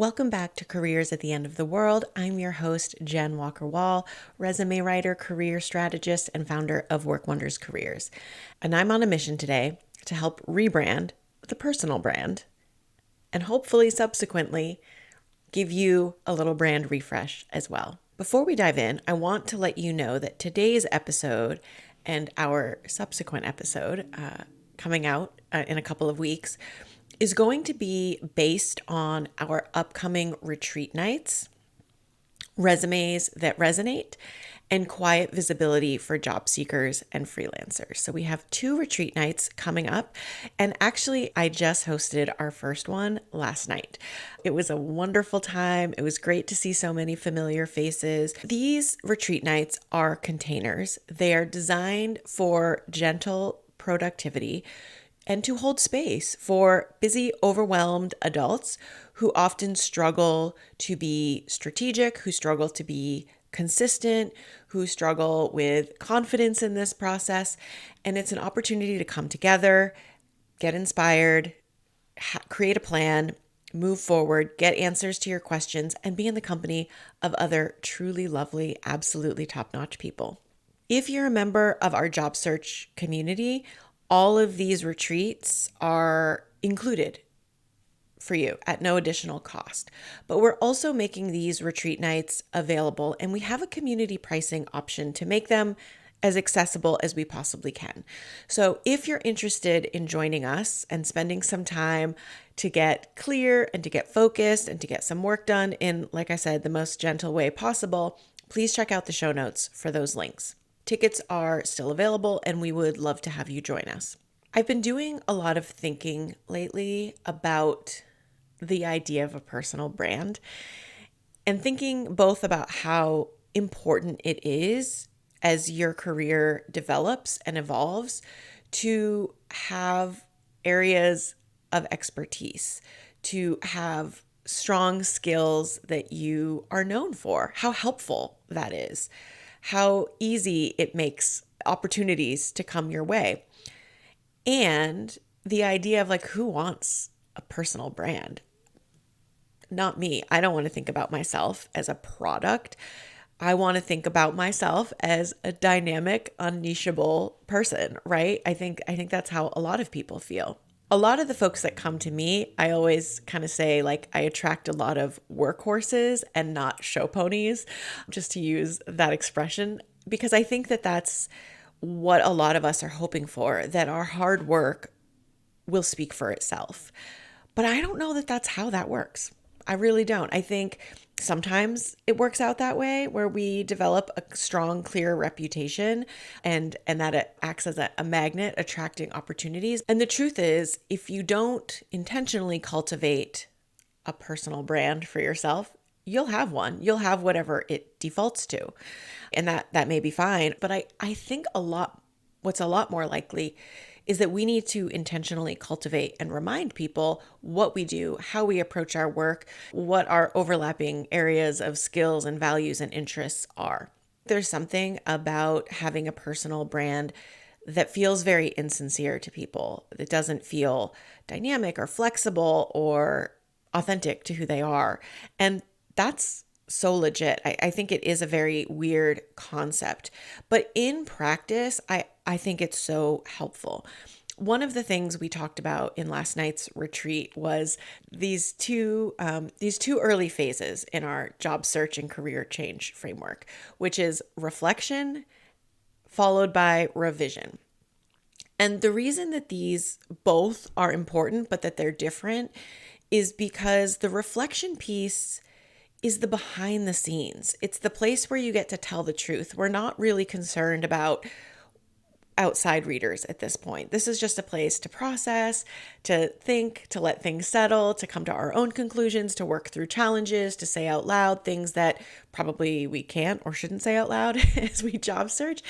Welcome back to Careers at the End of the World. I'm your host, Jenn Walker Wall, resume writer, career strategist, and founder of Work Wonders Careers. And I'm on a mission today to help rebrand the personal brand and hopefully subsequently give you a little brand refresh as well. Before we dive in, I want to let you know that today's episode and our subsequent episode coming out in a couple of weeks is going to be based on our upcoming retreat nights, resumes that resonate, and quiet visibility for job seekers and freelancers. So we have 2 retreat nights coming up. And actually, I just hosted our first one last night. It was a wonderful time. It was great to see so many familiar faces. These retreat nights are containers. They are designed for gentle productivity and to hold space for busy, overwhelmed adults who often struggle to be strategic, who struggle to be consistent, who struggle with confidence in this process. And it's an opportunity to come together, get inspired, create a plan, move forward, get answers to your questions, and be in the company of other truly lovely, absolutely top-notch people. If you're a member of our job search community, all of these retreats are included for you at no additional cost. But we're also making these retreat nights available, and we have a community pricing option to make them as accessible as we possibly can. So if you're interested in joining us and spending some time to get clear and to get focused and to get some work done in, like I said, the most gentle way possible, please check out the show notes for those links. Tickets are still available, and we would love to have you join us. I've been doing a lot of thinking lately about the idea of a personal brand and thinking both about how important it is as your career develops and evolves to have areas of expertise, to have strong skills that you are known for, how helpful that is, how easy it makes opportunities to come your way. And the idea of like, who wants a personal brand? Not me. I don't want to think about myself as a product. I want to think about myself as a dynamic, unnicheable person, right? I think that's how a lot of people feel. A lot of the folks that come to me, I always kind of say like I attract a lot of workhorses and not show ponies, just to use that expression, because I think that that's what a lot of us are hoping for, that our hard work will speak for itself. But I don't know that that's how that works. I really don't. I think sometimes it works out that way where we develop a strong, clear reputation and that it acts as a magnet attracting opportunities. And the truth is, if you don't intentionally cultivate a personal brand for yourself, you'll have one. You'll have whatever it defaults to. And that may be fine. But I think what's a lot more likely is that we need to intentionally cultivate and remind people what we do, how we approach our work, what our overlapping areas of skills and values and interests are. There's something about having a personal brand that feels very insincere to people. It doesn't feel dynamic or flexible or authentic to who they are. And that's so legit. I think it is a very weird concept, but in practice, I think it's so helpful. One of the things we talked about in last night's retreat was these two early phases in our job search and career change framework, which is reflection followed by revision. And the reason that these both are important, but that they're different, is because the reflection piece is the behind the scenes. It's the place where you get to tell the truth. We're not really concerned about outside readers at this point. This is just a place to process, to think, to let things settle, to come to our own conclusions, to work through challenges, to say out loud things that probably we can't or shouldn't say out loud as we job search.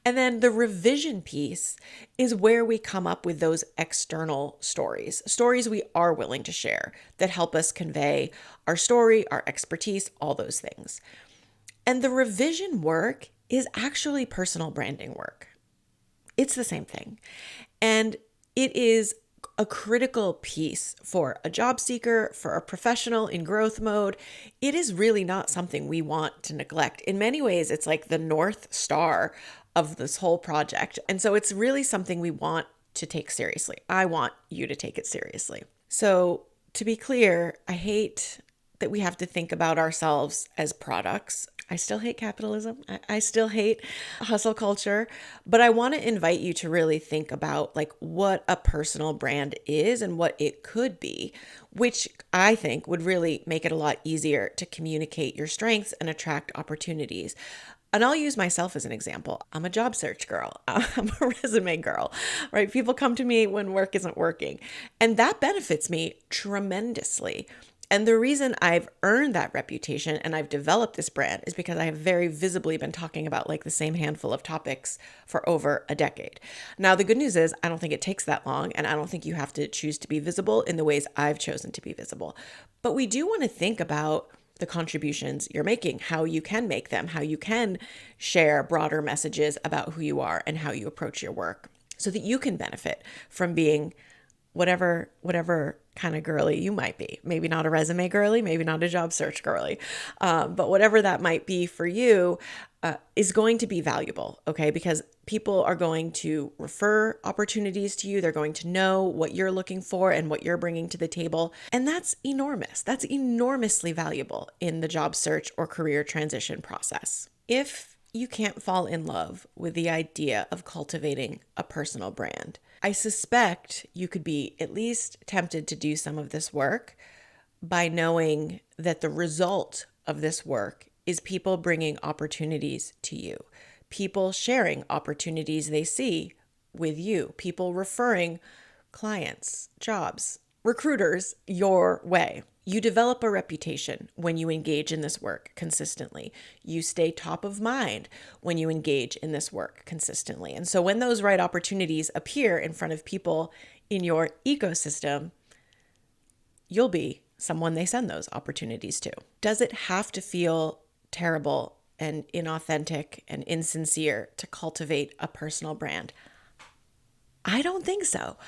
And then the revision piece is where we come up with those external stories we are willing to share that help us convey our story, our expertise, all those things. And the revision work is actually personal branding work. It's the same thing. And it is a critical piece for a job seeker, for a professional in growth mode. It is really not something we want to neglect. In many ways, it's like the North Star of this whole project. And so it's really something we want to take seriously. I want you to take it seriously. So to be clear, I hate that we have to think about ourselves as products. I still hate capitalism. I still hate hustle culture, but I want to invite you to really think about like what a personal brand is and what it could be, which I think would really make it a lot easier to communicate your strengths and attract opportunities. And I'll use myself as an example. I'm a job search girl. I'm a resume girl, right? People come to me when work isn't working, and that benefits me tremendously. And the reason I've earned that reputation and I've developed this brand is because I have very visibly been talking about like the same handful of topics for over a decade. Now, the good news is I don't think it takes that long, and I don't think you have to choose to be visible in the ways I've chosen to be visible. But we do want to think about the contributions you're making, how you can make them, how you can share broader messages about who you are and how you approach your work so that you can benefit from being whatever kind of girly you might be. Maybe not a resume girly, maybe not a job search girly, but whatever that might be for you is going to be valuable, okay? Because people are going to refer opportunities to you. They're going to know what you're looking for and what you're bringing to the table. And that's enormous. That's enormously valuable in the job search or career transition process. If you can't fall in love with the idea of cultivating a personal brand, I suspect you could be at least tempted to do some of this work by knowing that the result of this work is people bringing opportunities to you, people sharing opportunities they see with you, people referring clients, jobs, recruiters your way. You develop a reputation when you engage in this work consistently. You stay top of mind when you engage in this work consistently. And so when those right opportunities appear in front of people in your ecosystem, you'll be someone they send those opportunities to. Does it have to feel terrible and inauthentic and insincere to cultivate a personal brand? I don't think so.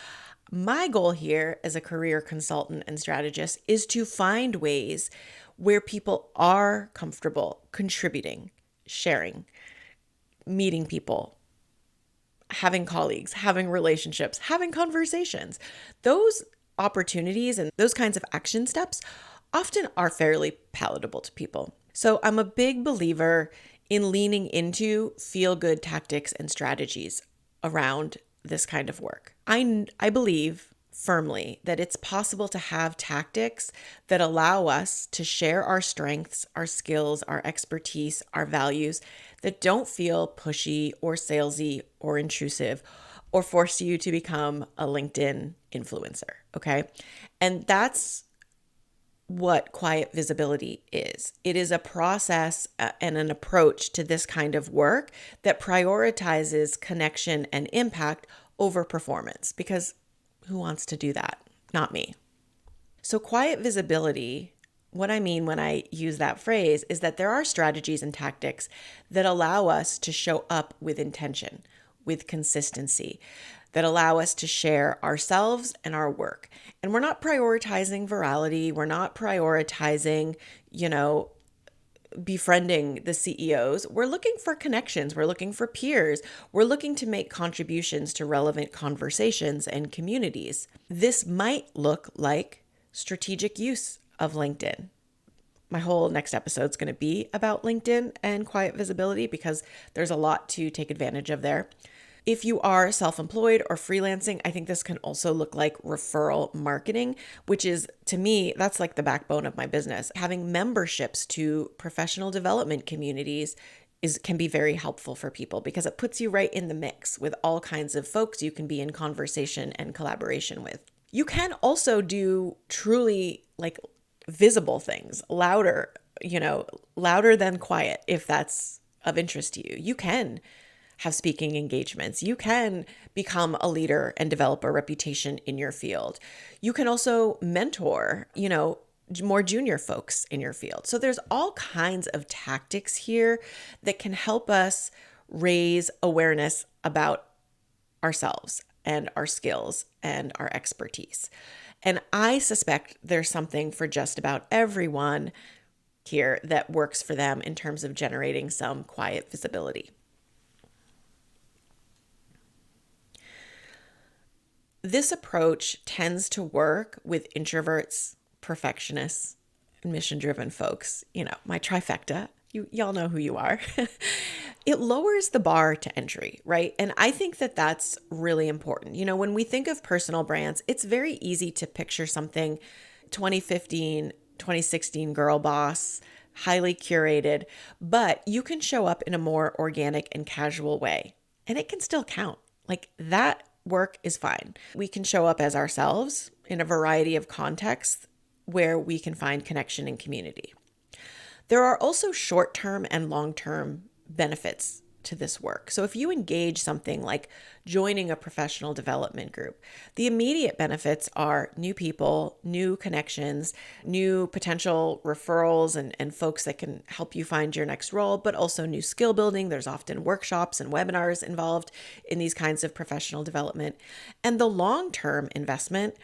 My goal here as a career consultant and strategist is to find ways where people are comfortable contributing, sharing, meeting people, having colleagues, having relationships, having conversations. Those opportunities and those kinds of action steps often are fairly palatable to people. So I'm a big believer in leaning into feel-good tactics and strategies around this kind of work. I believe firmly that it's possible to have tactics that allow us to share our strengths, our skills, our expertise, our values that don't feel pushy or salesy or intrusive or force you to become a LinkedIn influencer, okay? And that's what quiet visibility is. It is a process and an approach to this kind of work that prioritizes connection and impact over performance, because who wants to do that? Not me. So quiet visibility, what I mean when I use that phrase is that there are strategies and tactics that allow us to show up with intention, with consistency, that allow us to share ourselves and our work. And we're not prioritizing virality. We're not prioritizing, befriending the CEOs. We're looking for connections. We're looking for peers. We're looking to make contributions to relevant conversations and communities. This might look like strategic use of LinkedIn. My whole next episode is going to be about LinkedIn and quiet visibility because there's a lot to take advantage of there. If you are self-employed or freelancing, I think this can also look like referral marketing, which is, to me, that's like the backbone of my business. Having memberships to professional development communities can be very helpful for people because it puts you right in the mix with all kinds of folks you can be in conversation and collaboration with. You can also do truly like visible things, louder than quiet, if that's of interest to you. You can have speaking engagements. You can become a leader and develop a reputation in your field. You can also mentor, more junior folks in your field. So there's all kinds of tactics here that can help us raise awareness about ourselves and our skills and our expertise. And I suspect there's something for just about everyone here that works for them in terms of generating some quiet visibility. This approach tends to work with introverts, perfectionists, and mission-driven folks. You know, my trifecta. Y'all know who you are. It lowers the bar to entry, right? And I think that that's really important. You know, when we think of personal brands, it's very easy to picture something 2015, 2016 girl boss, highly curated, but you can show up in a more organic and casual way, and it can still count. Like that work is fine. We can show up as ourselves in a variety of contexts where we can find connection and community. There are also short-term and long-term benefits to this work. So if you engage something like joining a professional development group, the immediate benefits are new people, new connections, new potential referrals and folks that can help you find your next role, but also new skill building. There's often workshops and webinars involved in these kinds of professional development. And the long-term investment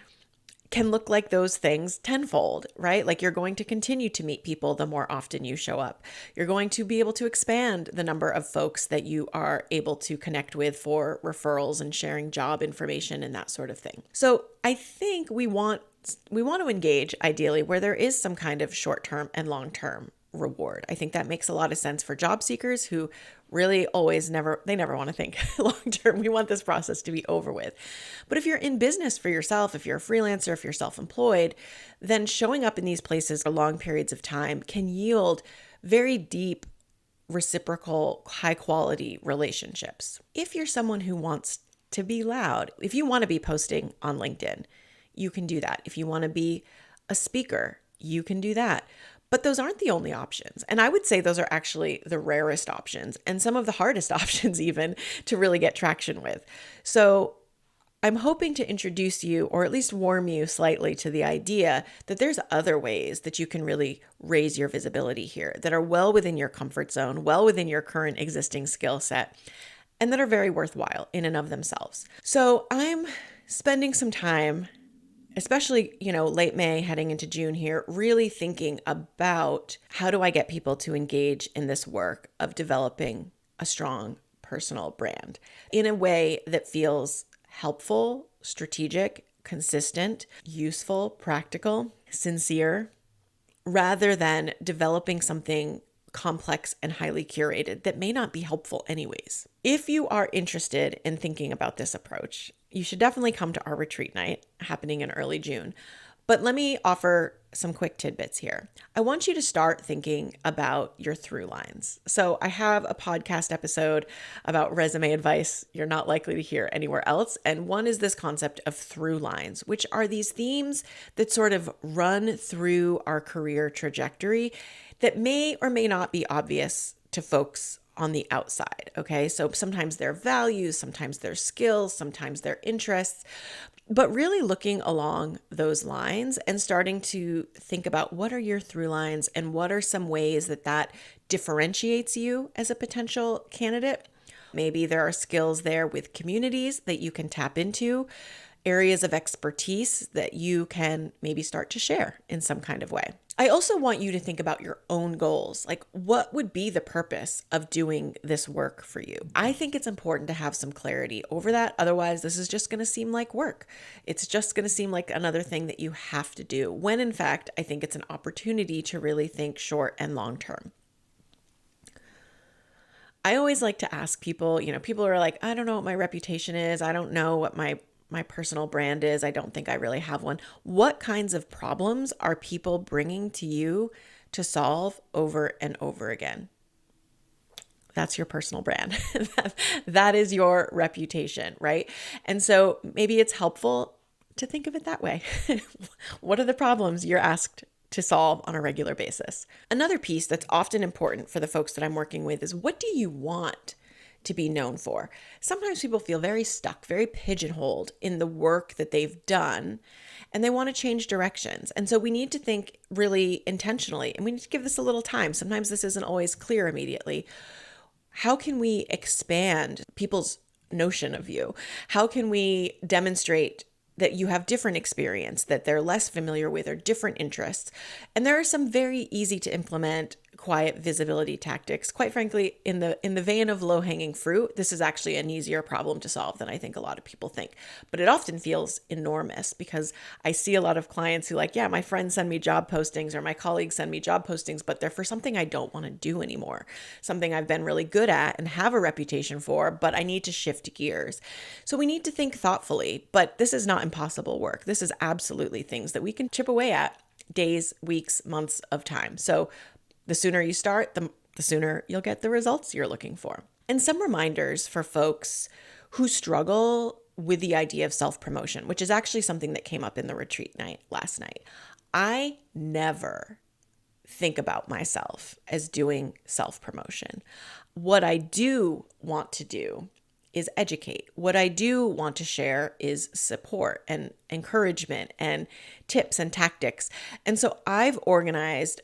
can look like those things tenfold, right? Like you're going to continue to meet people the more often you show up. You're going to be able to expand the number of folks that you are able to connect with for referrals and sharing job information and that sort of thing. So I think we want to engage ideally where there is some kind of short-term and long-term reward. I think that makes a lot of sense for job seekers who really never want to think long term. We want this process to be over with. But if you're in business for yourself, if you're a freelancer, if you're self-employed, then showing up in these places for long periods of time can yield very deep, reciprocal, high quality relationships. If you're someone who wants to be loud, if you want to be posting on LinkedIn, you can do that. If you want to be a speaker, you can do that. But those aren't the only options. And I would say those are actually the rarest options and some of the hardest options even to really get traction with. So I'm hoping to introduce you, or at least warm you slightly to the idea that there's other ways that you can really raise your visibility here that are well within your comfort zone, well within your current existing skill set, and that are very worthwhile in and of themselves. So I'm spending some time, especially, late May heading into June here, really thinking about how do I get people to engage in this work of developing a strong personal brand in a way that feels helpful, strategic, consistent, useful, practical, sincere, rather than developing something complex and highly curated that may not be helpful anyways. If you are interested in thinking about this approach, you should definitely come to our retreat night happening in early June. But let me offer some quick tidbits here. I want you to start thinking about your through lines. So I have a podcast episode about resume advice you're not likely to hear anywhere else. And one is this concept of through lines, which are these themes that sort of run through our career trajectory that may or may not be obvious to folks on the outside. Okay. So sometimes they're values, sometimes they're skills, sometimes they're interests, but really looking along those lines and starting to think about what are your through lines and what are some ways that differentiates you as a potential candidate. Maybe there are skills there with communities that you can tap into, areas of expertise that you can maybe start to share in some kind of way. I also want you to think about your own goals. Like, what would be the purpose of doing this work for you? I think it's important to have some clarity over that. Otherwise, this is just going to seem like work. It's just going to seem like another thing that you have to do, when in fact, I think it's an opportunity to really think short and long term. I always like to ask people, people are like, I don't know what my reputation is. I don't know what my personal brand is. I don't think I really have one. What kinds of problems are people bringing to you to solve over and over again? That's your personal brand. That is your reputation, right? And so maybe it's helpful to think of it that way. What are the problems you're asked to solve on a regular basis? Another piece that's often important for the folks that I'm working with is, what do you want to be known for? Sometimes people feel very stuck, very pigeonholed in the work that they've done, and they want to change directions. And so we need to think really intentionally, and we need to give this a little time. Sometimes this isn't always clear immediately. How can we expand people's notion of you? How can we demonstrate that you have different experience, that they're less familiar with, or different interests. And there are some very easy to implement quiet visibility tactics. Quite frankly, in the vein of low-hanging fruit, this is actually an easier problem to solve than I think a lot of people think. But it often feels enormous because I see a lot of clients who like, yeah, my friends send me job postings or my colleagues send me job postings, but they're for something I don't want to do anymore, something I've been really good at and have a reputation for, but I need to shift gears. So we need to think thoughtfully, but this is not impossible work. This is absolutely things that we can chip away at days, weeks, months of time. So the sooner you start, the sooner you'll get the results you're looking for. And some reminders for folks who struggle with the idea of self-promotion, which is actually something that came up in the retreat night last night. I never think about myself as doing self-promotion. What I do want to do is educate. What I do want to share is support and encouragement and tips and tactics. And so I've organized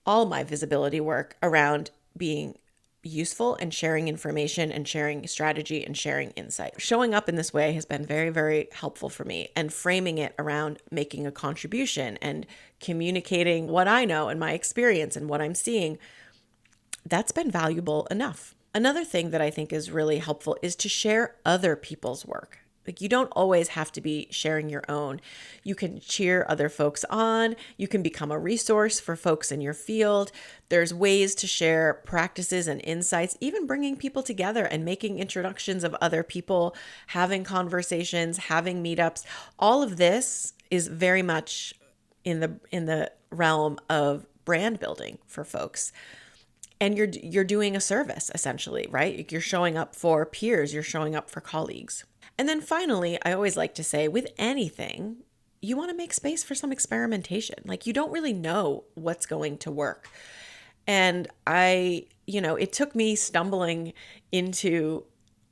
all my visibility work around being useful and sharing information and sharing strategy and sharing insight. Showing up in this way has been very, very helpful for me, and framing it around making a contribution and communicating what I know and my experience and what I'm seeing, that's been valuable enough. Another thing that I think is really helpful is to share other people's work. Like, you don't always have to be sharing your own. You can cheer other folks on. You can become a resource for folks in your field. There's ways to share practices and insights, even bringing people together and making introductions of other people, having conversations, having meetups. All of this is very much in the realm of brand building for folks. And you're doing a service, essentially, right? You're showing up for peers, you're showing up for colleagues. And then finally, I always like to say, with anything, you want to make space for some experimentation. Like, you don't really know what's going to work. And it took me stumbling into,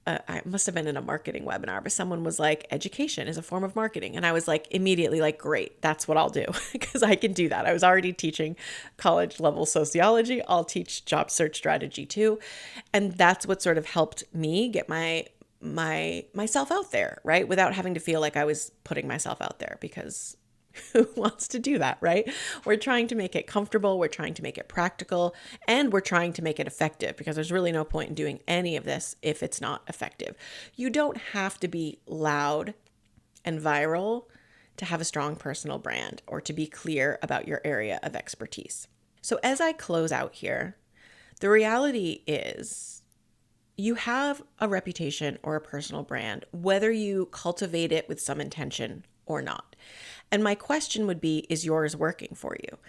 I must have been in a marketing webinar, but someone was like, education is a form of marketing. And I was like, immediately like, great, that's what I'll do, because I can do that. I was already teaching college level sociology. I'll teach job search strategy too. And that's what sort of helped me get myself out there, right? Without having to feel like I was putting myself out there, because who wants to do that, right? We're trying to make it comfortable. We're trying to make it practical, and we're trying to make it effective, because there's really no point in doing any of this if it's not effective. You don't have to be loud and viral to have a strong personal brand or to be clear about your area of expertise. So as I close out here, the reality is, you have a reputation or a personal brand, whether you cultivate it with some intention or not. And my question would be, is yours working for you?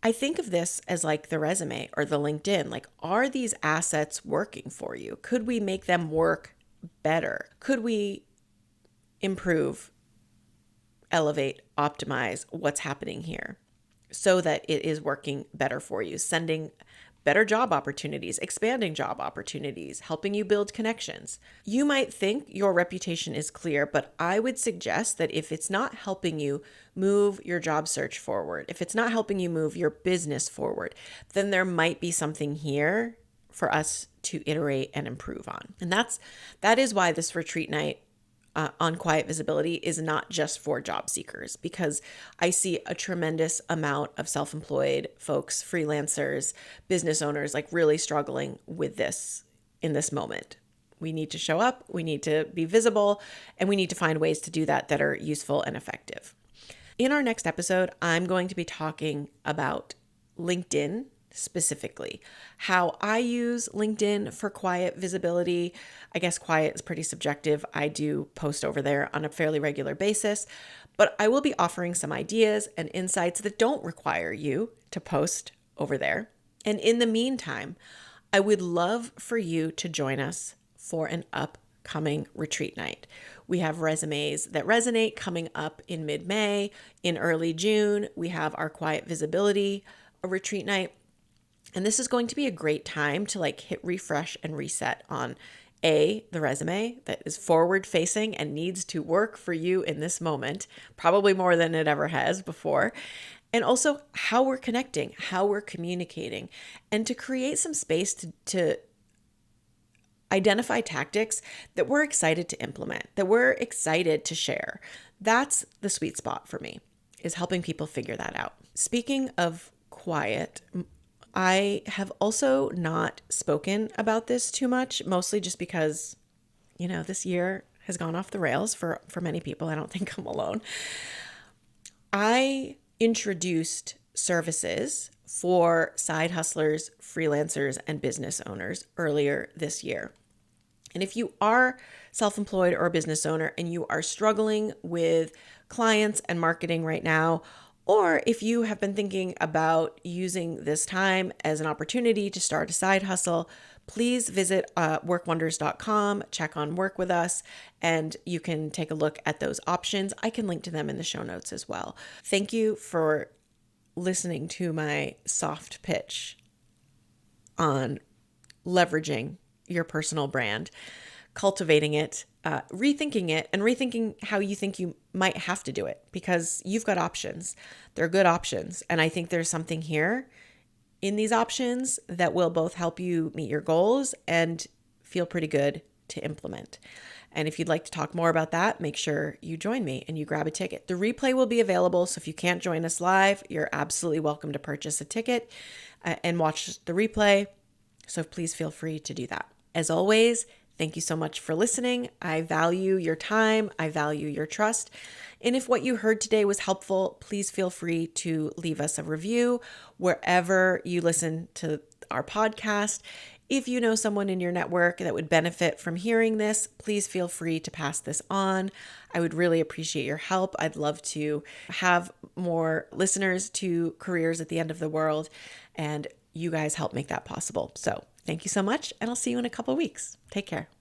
I think of this as like the resume or the LinkedIn. Like, are these assets working for you? Could we make them work better? Could we improve, elevate, optimize what's happening here so that it is working better for you, sending better job opportunities, expanding job opportunities, helping you build connections? You might think your reputation is clear, but I would suggest that if it's not helping you move your job search forward, if it's not helping you move your business forward, then there might be something here for us to iterate and improve on. And that is why this retreat night on quiet visibility is not just for job seekers, because I see a tremendous amount of self-employed folks, freelancers, business owners, like really struggling with this in this moment. We need to show up, we need to be visible, and we need to find ways to do that that are useful and effective. In our next episode, I'm going to be talking about LinkedIn specifically, how I use LinkedIn for quiet visibility. I guess quiet is pretty subjective. I do post over there on a fairly regular basis, but I will be offering some ideas and insights that don't require you to post over there. And in the meantime, I would love for you to join us for an upcoming retreat night. We have resumes that resonate coming up in mid-May. In early June, we have our quiet visibility retreat night. And this is going to be a great time to like hit refresh and reset on the resume that is forward facing and needs to work for you in this moment, probably more than it ever has before. And also how we're connecting, how we're communicating, and to create some space to identify tactics that we're excited to implement, that we're excited to share. That's the sweet spot for me, is helping people figure that out. Speaking of quiet, I have also not spoken about this too much, mostly just because, this year has gone off the rails for many people. I don't think I'm alone. I introduced services for side hustlers, freelancers, and business owners earlier this year. And if you are self-employed or a business owner and you are struggling with clients and marketing right now, or if you have been thinking about using this time as an opportunity to start a side hustle, please visit workwonders.com, check on Work With Us, and you can take a look at those options. I can link to them in the show notes as well. Thank you for listening to my soft pitch on leveraging your personal brand, cultivating it, rethinking it, and rethinking how you think you might have to do it, because you've got options. They're good options. And I think there's something here in these options that will both help you meet your goals and feel pretty good to implement. And if you'd like to talk more about that, make sure you join me and you grab a ticket. The replay will be available, so if you can't join us live, you're absolutely welcome to purchase a ticket and watch the replay. So please feel free to do that. As always, thank you so much for listening. I value your time. I value your trust. And if what you heard today was helpful, please feel free to leave us a review wherever you listen to our podcast. If you know someone in your network that would benefit from hearing this, please feel free to pass this on. I would really appreciate your help. I'd love to have more listeners to Careers at the End of the World, and you guys help make that possible. So thank you so much, and I'll see you in a couple of weeks. Take care.